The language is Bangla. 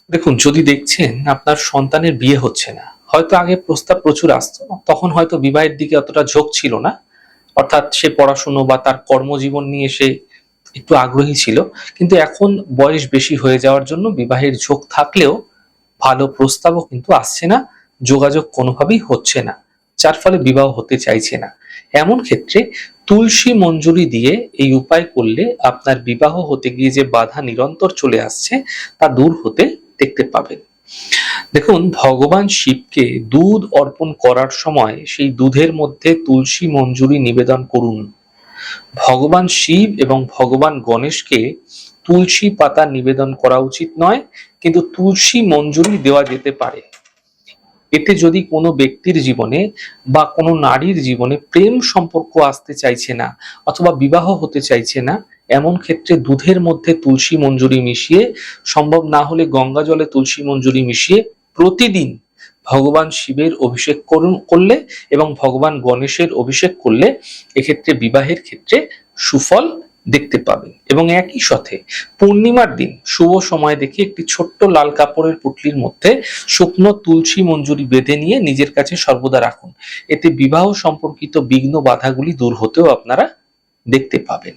দেখুন, যদি দেখছেন আপনার সন্তানের বিয়ে হচ্ছে না, হয়তো আগে প্রস্তাব প্রচুর আসতো, তখন হয়তো বিবাহের দিকে অতটা ঝোঁক ছিল না। অর্থাৎ সে পড়াশুনো বা তার কর্মজীবন নিয়ে সে একটু আগ্রহী ছিল। কিন্তু এখন বয়স বেশি হয়ে যাওয়ার জন্য বিবাহের ঝোঁক থাকলেও ভালো প্রস্তাবও কিন্তু আসছে না, যোগাযোগ কোনোভাবেই হচ্ছে না। যার ফলে বিবাহ হতে চাইছে না। এমন ক্ষেত্রে তুলসী মঞ্জুরি দিয়ে এই উপায় করলে আপনার বিবাহ হতে গিয়ে যে বাধা নিরন্তর চলে আসছে তা দূর হতে দেখতে পাবেন। দেখুন, ভগবান শিবকে দুধ অর্পণ করার সময় সেই দুধের মধ্যে তুলসী মঞ্জুরি নিবেদন করুন। ভগবান শিব এবং ভগবান গণেশকে তুলসী পাতা নিবেদন করা উচিত নয়, কিন্তু তুলসী মঞ্জুরি দেওয়া যেতে পারে। এতে যদি কোনো ব্যক্তির জীবনে বা কোনো নারীর জীবনে প্রেম সম্পর্ক আসতে চাইছে না অথবা বিবাহ হতে চাইছে না, এমন ক্ষেত্রে দুধের মধ্যে তুলসী মঞ্জুরি মিশিয়ে, সম্ভব না হলে গঙ্গা জলে তুলসী মঞ্জুরি মিশিয়ে প্রতিদিন ভগবান শিবের অভিষেক করলে এবং ভগবান গণেশের অভিষেক করলে এক্ষেত্রে বিবাহের ক্ষেত্রে সুফল দেখতে পাবেন। এবং একই সাথে পূর্ণিমার দিন শুভ সময় দেখে একটি ছোট্ট লাল কাপড়ের পুঁটলির মধ্যে শুকনো তুলসী মঞ্জুরি বেঁধে নিয়ে নিজের কাছে সর্বদা রাখুন। এতে বিবাহ সম্পর্কিত বিঘ্ন বাধাগুলি দূর হতেও আপনারা দেখতে পাবেন।